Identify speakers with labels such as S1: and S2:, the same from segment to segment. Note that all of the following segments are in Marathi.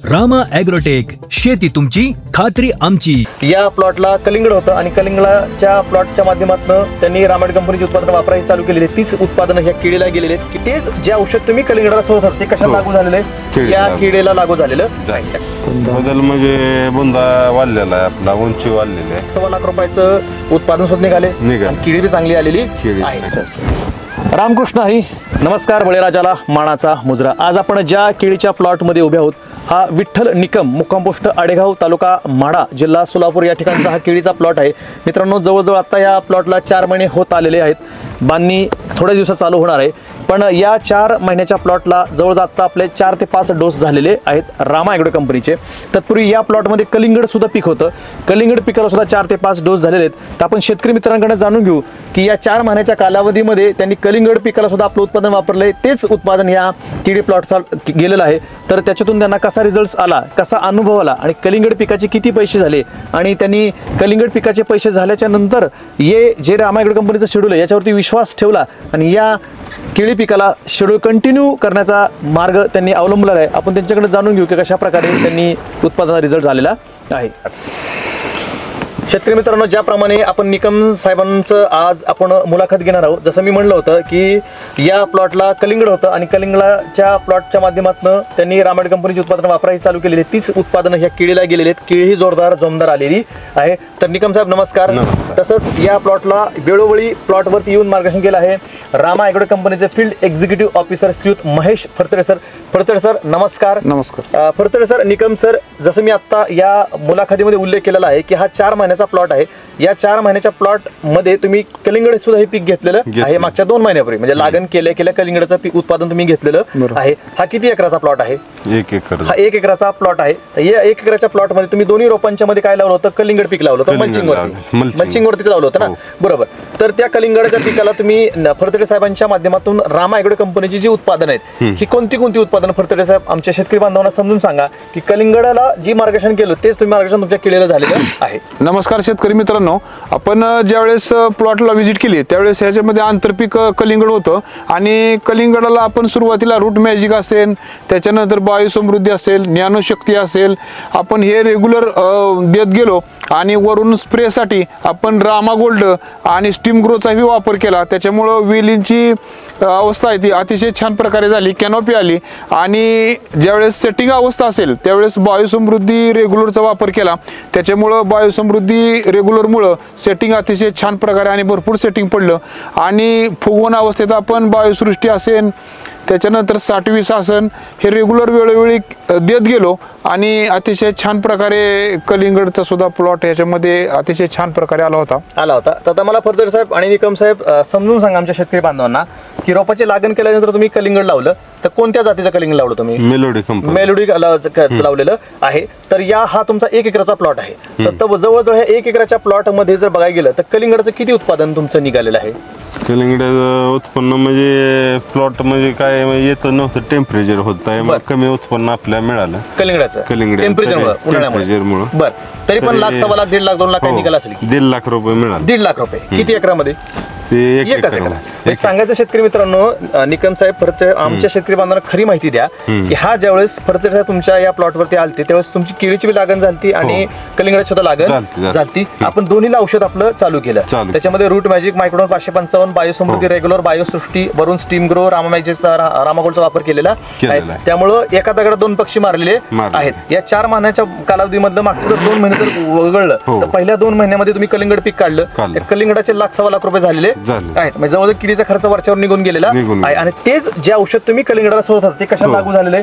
S1: रामा ॲग्रोटेक, शेती तुमची खात्री आमची।
S2: या प्लॉटला कलिंगड होतं आणि कलिंगडाच्या प्लॉटच्या माध्यमातून त्यांनी रामा ॲग्रो कंपनीची उत्पादनं वापरायला चालू केलेली आहेत। तीच उत्पादनं ह्या किडीला गेलेले आहेत की तेच जे औषध तुम्ही कलिंगडाला सोडत होता ते कशा लागू झालेले या किडीला लागू झालेलं
S3: बदल म्हणजे बुंदा वाढलेला आहे, आपला उंची वाढलेली आहे।
S2: 1.25 लाख रुपयाचं उत्पादन सुद्धा निघाले आणि किडी बी चांगली आलेली आहे। रामकृष्ण हरी, नमस्कार। बळीराजाला मानाचा मुजरा। आज आपण ज्या केळीच्या प्लॉट मध्ये उभे आहोत हा विठ्ठल निकम, मुक्काम पोस्ट आडेगाव, तालुका माढा, जिल्हा सोलापूर या ठिकाणचा हा केळीचा प्लॉट आहे। मित्रांनो, जवळजवळ आता या प्लॉटला 4 महिने होत आलेले आहेत। बांधणी थोड्या दिवसात चालू होणार आहे, पण या 4 महिन्याच्या प्लॉटला जवळजवळ आता आपले 4 ते 5 डोस झालेले आहेत रामा ॲग्रो कंपनीचे। तत्पूर्वी या प्लॉटमध्ये कलिंगड सुद्धा पीक होतं। कलिंगड पिकाला सुद्धा 4 ते 5 डोस झालेले आहेत। तर आपण शेतकरी मित्रांकडे जाणून घेऊ की या 4 महिन्याच्या कालावधीमध्ये त्यांनी कलिंगड पिकाला सुद्धा आपलं उत्पादन वापरलंय, तेच उत्पादन या किडी प्लॉटचा गेलेलं आहे। तर त्याच्यातून त्यांना कसा रिझल्ट आला, कसा अनुभव आला आणि कलिंगड पिकाचे किती पैसे झाले आणि त्यांनी कलिंगड पिकाचे पैसे झाल्याच्या नंतर जे रामा ॲग्रो कंपनीचं शेड्यूल आहे याच्यावरती विश्वास ठेवला आणि या केळी पिकाला शेड्यूल कंटिन्यू करण्याचा मार्ग त्यांनी अवलंबलेला आहे। आपण त्यांच्याकडे जाणून घेऊ की कशा प्रकारे त्यांनी उत्पादनाचा रिझल्ट झालेला आहे। शेतकरी मित्रांनो, ज्याप्रमाणे आपण निकम साहेबांचं आज आपण मुलाखत घेणार आहोत, जसं मी म्हणलं होतं की या प्लॉटला कलिंगड होतं आणि कलिंगडाच्या प्लॉटच्या माध्यमातून त्यांनी रामा ॲग्रो कंपनीची उत्पादनं वापरायला चालू केलेली आहेत। तीच उत्पादनं ह्या केळीला गेलेली आहेत। केळी ही जोमदार आलेली आहे। तर निकम साहेब नमस्कार। तसंच या प्लॉटला वेळोवेळी प्लॉटवरती येऊन मार्गदर्शन केलं आहे रामा ॲग्रो कंपनीचे फील्ड एक्झिक्युटिव्ह ऑफिसर श्रीयुत महेश फरतडे सर। फरतडे सर नमस्कार।
S3: नमस्कार
S2: फरतडे सर, निकम सर, जसं मी आता या मुलाखतीमध्ये उल्लेख केलेला आहे की हा 4 महिन्याचा प्लॉट आहे। या 4 महिन्याच्या प्लॉट मध्ये तुम्ही कलिंगड सुद्धा हे पीक घेतलेलं आहे मागच्या 2 महिन्यापूर्वी, म्हणजे लागण केल्या कलिंगडाचं पीक उत्पादन तुम्ही घेतलेलं आहे। हा किती एकराचा प्लॉट आहे?
S3: 1 एकर।
S2: हा 1 एकराचा प्लॉट आहे। तर या 1 एकराच्या प्लॉट मध्ये तुम्ही दोन्ही रोपांच्या मध्ये काय लावलं होतं? कलिंगड पीक लावलं होतं, मल्चिंग वरतीच लावलं होतं ना, बरोबर। तर त्या कलिंगडाच्या पिकाला तुम्ही फरतडे साहेबांच्या माध्यमातून रामा ॲग्रो कंपनीची जी उत्पादन आहेत ही कोणती उत्पादन फरतडे साहेब आमच्या शेतकरी बांधवांना समजून सांगा की कलिंगडाला जी मार्गदर्शन केलं तेच तुम्ही मार्गदर्शन तुमच्या केलेलं झालेलं आहे।
S4: नमस्कार शेतकरी मित्रांनो, आपण ज्यावेळेस प्लॉटला व्हिजिट केली त्यावेळेस ह्याच्यामध्ये आंतरपीक कलिंगड होतं आणि कलिंगडाला आपण सुरुवातीला रूट मॅजिक असेल, त्याच्यानंतर बायोसमृद्धी असेल, ज्ञानशक्ती असेल, आपण हे रेग्युलर देत गेलो आणि वरून स्प्रेसाठी आपण रामा गोल्ड आणि स्टीम ग्रोचाही वापर केला। त्याच्यामुळं वेलींची अवस्था आहे ती अतिशय छान प्रकारे झाली, कॅनोपी आली आणि ज्यावेळेस सेटिंग अवस्था असेल त्यावेळेस बायोसमृद्धी रेग्युलरचा वापर केला। त्याच्यामुळं बायोसमृद्धी रेग्युलरमुळं सेटिंग अतिशय छान प्रकारे आणि भरपूर सेटिंग पडलं आणि फुगवण अवस्थेत आपण बायोसृष्टी असेल, त्याच्यानंतर 60-20 आसन हे रेग्युलर वेळोवेळी देत गेलो आणि अतिशय छान प्रकारे कलिंगडचा सुद्धा प्लॉट याच्यामध्ये अतिशय छान प्रकारे आला होता।
S2: तर आता मला फरतडे साहेब आणि निकम साहेब समजून सांगा आमच्या शेतकरी बांधवांना की रोपाची लागण केल्यानंतर तुम्ही कलिंगड लावलं तर कोणत्या जातीचं कलिंगड लावलं तुम्ही? मेलोडी लावलेलं आहे। तर हा तुमचा 1 एकराचा प्लॉट आहे। तर जवळजवळ ह्या 1 एकराच्या प्लॉट मध्ये जर बघायला गेलं तर कलिंगडाचं किती उत्पादन तुमचं निघालेलं आहे?
S3: कलिंगडाचं उत्पन्न म्हणजे प्लॉट म्हणजे काय येत नव्हतं, टेम्परेचर होतं, कमी उत्पन्न आपल्याला मिळालं
S2: कलिंगडाचं टेम्परेचरमुळे। बरं, तरी पण 1 लाख, 1.25 लाख, 1.5 लाख, 2 लाख काही निघाला असेल?
S3: 1.5 लाख रुपये मिळाले।
S2: 1.5 लाख रुपये किती एकरामध्ये? सांगायचं शेतकरी मित्रांनो, निकम साहेब फरतडे आमच्या शेतकरी बांधवांना खरी माहिती द्या की हा ज्यावेळेस फरतडे साहेब तुमच्या या प्लॉट वरती आलते त्यावेळेस तुमची केळीची लागण झाली आणि कलिंगडाची सुद्धा लागण झाली। आपण दोन्हीला औषध आपलं चालू केलं। त्याच्यामध्ये रूट मॅजिक, मायक्रोडोन 555, बायोसमृद्धी रेग्युलर, बायोसृष्टी, वरून स्टीम ग्रो, रामा मॅजिकचा, रामा गोल्डचा वापर केलेला आहे। त्यामुळं एका दगडात 2 पक्षी मारलेले आहेत। या 4 महिन्याच्या कालावधीमधलं मागचं जर 2 महिने जर वगळलं तर पहिल्या 2 महिन्यामध्ये तुम्ही कलिंगड पीक काढलं, कलिंगडाचे 1 लाख, 1.25 लाख रुपये झालेले आहेत। म्हणजे जवळजवळ किडीचा खर्च वरच्यावर निघून गेलेला आहे आणि तेच जे औषध तुम्ही कलिंगडाला सोडत होता ते कशा लागू झालेले?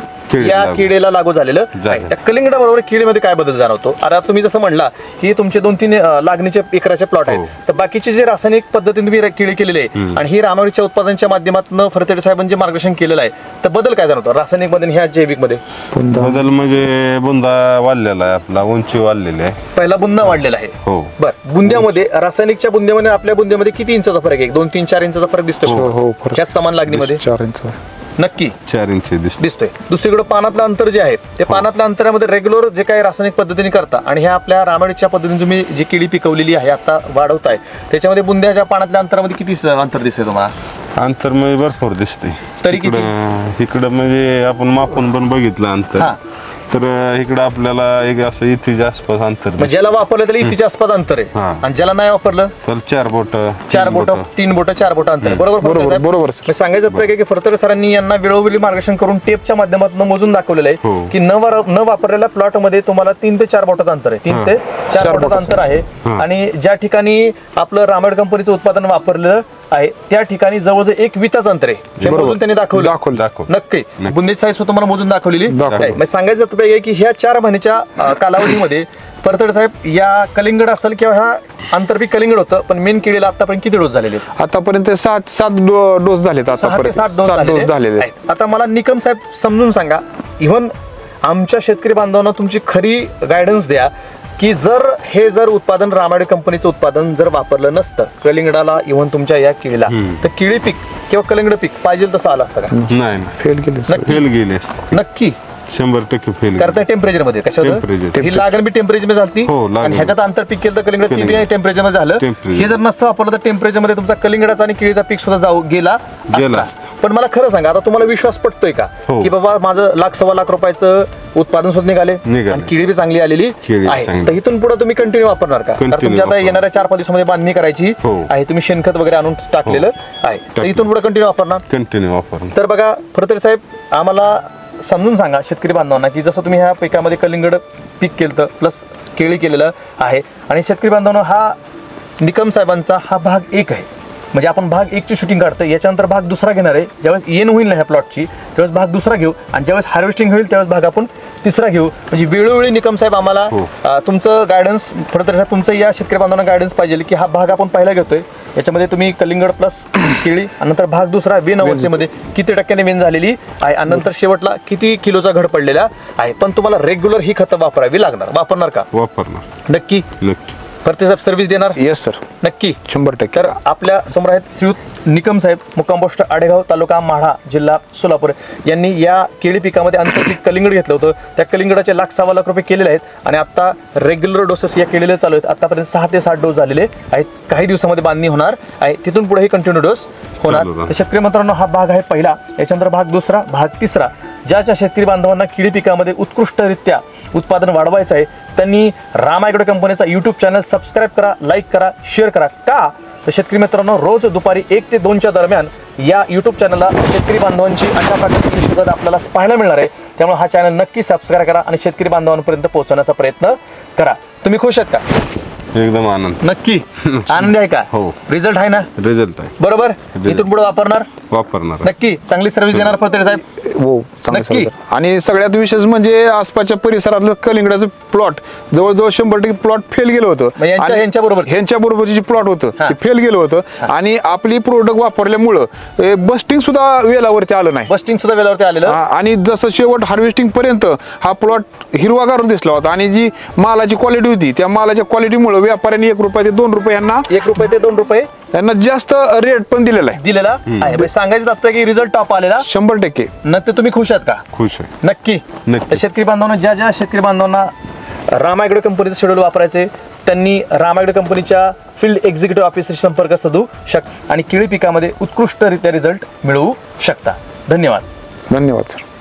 S2: या किडीला लागू झालेलं आहे। त्या कलिंगडाबरोबर किडीमध्ये काय बदल जाणवतो? आता तुम्ही जसं म्हणला की तुमचे 2-3 लागणीचे एकराचे प्लॉट आहेत, तर बाकीचे जे रासायनिक पद्धतीने तुम्ही केळी केलेली आहे आणि ही रामावरीच्या उत्पादनाच्या माध्यमातून फरतडे साहेबांचे मार्गदर्शन केलेलं आहे, तर बदल काय जाणवतो रासायनिक मध्ये ह्या जैविक मध्ये?
S3: बदल म्हणजे बुंदा वाढलेला आहे, आपला उंची वाढलेली आहे,
S2: पहिला बुंदा वाढलेला आहे। बरं, बुंद्यामध्ये रासायनिकच्या बुंद्यामध्ये आपल्या बुंद्यामध्ये किती इंचाचा फरक आहे? 2-3-4 इंचाचा फरक दिसतो ह्या समान लागणीमध्ये?
S4: 4 इंच
S2: नक्की
S3: 4 इंच
S2: दिसतोय। दुसरीकडे पानातलं अंतर जे आहे ते पानातल्या अंतरामध्ये रेग्युलर जे काही रासायनिक पद्धतीने करता आणि ह्या आपल्या रामायणच्या पद्धतीने तुम्ही जी केळी पिकवलेली आहे आता वाढवताय त्याच्यामध्ये बुंद्याच्या पानातल्या अंतरामध्ये किती अंतर दिसतंय तुम्हाला?
S3: अंतर म्हणजे भरपूर दिसते
S2: तरी किती?
S3: इकडं म्हणजे आपण मापून पण बघितलं अंतर तर इकडं आपल्याला एक असं इथेच्या आसपास अंतर
S2: म्हणजे ज्याला वापरलं त्याला इथेच्या आसपास अंतर आहे
S3: हा.
S2: आणि ज्याला नाही वापरलं
S3: तर 4 बोट
S2: 4 बोट 3 बोट 4 बोट अंतर आहे. बरोबर
S4: बरोबर, बरोबर, सर.
S2: मी सांगायचं प्रयत्न की फरतडे सरांनी यांना वेळोवेळी मार्गदर्शन करून टेपच्या माध्यमातून मोजून दाखवलेलं आहे
S3: हो.
S2: की न वापरलेल्या प्लॉट मध्ये तुम्हाला 3 ते 4 बोटाचं अंतर आहे 3 ते 4 बोटाचं अंतर आहे आणि ज्या ठिकाणी आपलं रामायण कंपनीचं उत्पादन वापरलेलं आहे त्या ठिकाणी जवळजवळ 1 विताचं अंतर आहे हे
S4: बरोबर.
S2: मोजून त्यांनी दाखवलं
S3: दाखवलं.
S2: नक्की बुंदेश साहेब स्वतः मला मोजून दाखवलेली
S4: दाखवलं.
S2: आहे. म्हणजे सांगायचं प्रयत्न की ह्या 4 महिन्याच्या कालावधीमध्ये परतडे साहेब या कलिंगड असेल किंवा ह्या आंतरपीक कलिंगड होतं पण मेन केळीला आतापर्यंत किती डोस झालेले आहेत?
S4: आतापर्यंत 7 डोस झालेत
S2: 6 ते
S4: आतापर्यंत
S2: 7 डोस
S4: 7 डोस झालेले
S2: आहेत. आता मला निकम साहेब समजून सांगा इव्हन आमच्या शेतकरी बांधवांना तुमची खरी गायडन्स द्या की जर उत्पादन रामायण कंपनीचं उत्पादन जर वापरलं नसतं कलिंगडाला इव्हन तुमच्या या केळीला तर केळी पीक किंवा कलिंगड पीक पाहिजे तसं आलं असतं का?
S3: नाही
S4: फेल केले
S3: फेल गेले असते
S2: नक्की
S3: 100% फेल
S2: करता टेम्परेचर मध्ये कशा
S3: Temperature.
S2: ही लागण बी टेम्परेचर मध्ये झाली
S3: हो, लागण.
S2: आणि ह्याच्यात आंतर पीक केलं तर कलिंगड ती बी टेम्परेचर मध्ये झालं
S3: Temperature.
S2: हे जर नसतं वापरलं तर टेम्परेचर मध्ये तुमचा कलिंगडाचा आणि केळीचा पीक सुद्धा गेला
S3: गेला
S2: असता. पण मला खरं सांगा आता तुम्हाला विश्वास पटतोय का
S3: हो.
S2: की बाबा माझं 1,00,000-1,15,00,000 रुपयाचं उत्पादन सुद्धा निघाले आणि केळी बी चांगली आलेली
S3: केळी
S2: आहे
S3: चांगली.
S2: तर इथून पुढे तुम्ही कंटिन्यू वापरणार का कारण
S3: Continue
S2: तुमच्या आता
S3: वापरणार.
S2: येणाऱ्या 4-5 दिवसामध्ये बांधणी करायची
S3: हो.
S2: आहे तुम्ही शेणखत वगैरे आणून टाकलेलं आहे तर इथून पुढे कंटिन्यू वापरणार
S3: कंटिन्यू वापरणं
S2: तर बघा फडतरे साहेब आम्हाला समजून सांगा शेतकरी बांधवांना की जसं तुम्ही ह्या पिकामध्ये कलिंगड पीक केलं प्लस केळी केलेलं आहे आणि शेतकरी बांधवांना हा निकम साहेबांचा हा भाग 1 आहे म्हणजे आपण भाग 1 ची शूटिंग काढतो याच्यानंतर भाग 2 घेणार आहे ज्यावेळेस येण होईल ना ह्या प्लॉटची त्यावेळेस भाग 2 घेऊ आणि ज्यावेळेस हार्वेस्टिंग होईल त्यावेळेस भाग आपण 3 घेऊ म्हणजे वेळोवेळी निकम साहेब आम्हाला तुमचं गायडन्स फडतरे साहेब तुमचं या शेतकरी बांधवांना गायडन्स पाहिजे की हा भाग आपण पहिला घेतोय याच्यामध्ये तुम्ही कलिंगड प्लस केळी आणि नंतर भाग 2 वेन अवस्थेमध्ये किती टक्क्याने वेन झालेली आहे आणि नंतर शेवटला किती किलोचा घड पडलेला आहे पण तुम्हाला रेग्युलर ही खतं वापरावी लागणार वापरणार का?
S3: वापरणार
S2: नक्की
S3: नक्की
S2: फडतरे साहेब सर्व्हिस देणार
S4: येस सर
S2: नक्की
S4: 100%.
S2: तर आपल्या समोर आहेत श्रीयुत निकम साहेब मुक्काम पोस्ट आडेगाव तालुका माढा जिल्हा सोलापूर यांनी या केळी पिकामध्ये आंतरपीक कलिंगड घेतलं होतं त्या कलिंगडाचे 1,00,000-1,15,00,000 रुपये केलेले आहेत आणि आता रेग्युलर डोसेस या केलेले चालू आहेत आतापर्यंत 6 ते 7 डोस झालेले आहेत काही दिवसामध्ये बांधणी होणार आहे तिथून पुढे कंटिन्यू डोस होणार
S3: चालू राहणार.
S2: तर शेतकरी मित्रांनो हा भाग आहे पहिला याच्यानंतर भाग 2 भाग 3 ज्या शेतकरी बांधवांना केळी पिकामध्ये उत्कृष्टरित्या उत्पादन वाढवायचं आहे त्यांनी राम ॲग्रो कंपनीचा YouTube चॅनल सबस्क्राईब करा लाईक करा शेअर करा का तर शेतकरी मित्रांनो रोज दुपारी 1 ते 2च्या दरम्यान या YouTube चॅनलला शेतकरी बांधवांची अशा प्रकारची शिकत आपल्याला पाहायला मिळणार आहे त्यामुळे हा चॅनल नक्की सबस्क्राईब करा आणि शेतकरी बांधवांपर्यंत पोहोचवण्याचा प्रयत्न करा तुम्ही खुश आहात का?
S3: एकदम आनंद
S2: नक्की आनंदी आहे का?
S3: हो.
S2: रिझल्ट आहे ना
S3: रिझल्ट आहे
S2: बरोबर इथून पुढे वापरणार
S3: वापरणार
S2: नक्की चांगली सर्व्हिस देणार फडतरे साहेब
S4: हो चांगलं
S2: नक्की.
S4: सर. आणि सगळ्यात विशेष म्हणजे आसपासच्या परिसरातलं कलिंगडाचं प्लॉट जवळजवळ 100% प्लॉट फेल गेलं होतं
S2: मग यांच्या बरोबर
S4: ह्यांच्या बरोबरचे जे प्लॉट होतं
S2: हा.
S4: ते फेल गेलं होतं आणि आपली प्रोडक्ट वापरल्यामुळं बस्टिंग सुद्धा वेलावरती आलं नाही
S2: बस्टिंग सुद्धा वेळेवरती आलेलं
S4: हा, आणि जसं शेवट हार्वेस्टिंग पर्यंत हा प्लॉट हिरवागार दिसला होता आणि जी मालाची क्वालिटी होती त्या मालाच्या क्वालिटीमुळे व्यापाऱ्यांनी 1 रुपया ते 2 रुपये यांना
S2: 1 रुपये ते 2 रुपये
S4: यांना जास्त रेट पण दिलेला आहे
S2: दिलेला आहे म्हणजे सांगायचं तात्पर्य की रिझल्ट टॉप आलेला
S4: 100%.
S2: नक्की तुम्ही खुश आहात का?
S3: खुश आहे
S2: नक्की
S3: नक्की.
S2: तर शेतकरी बांधवांना ज्या शेतकरी बांधवांना राम ॲग्रो कंपनीचं शेड्यूल वापरायचे त्यांनी राम ॲग्रो कंपनीच्या फील्ड एक्झिक्युटिव्ह ऑफिसरशी संपर्क साधू शकता आणि केळी पिकामध्ये उत्कृष्टरित्या रिझल्ट मिळवू शकता धन्यवाद
S4: धन्यवाद सर.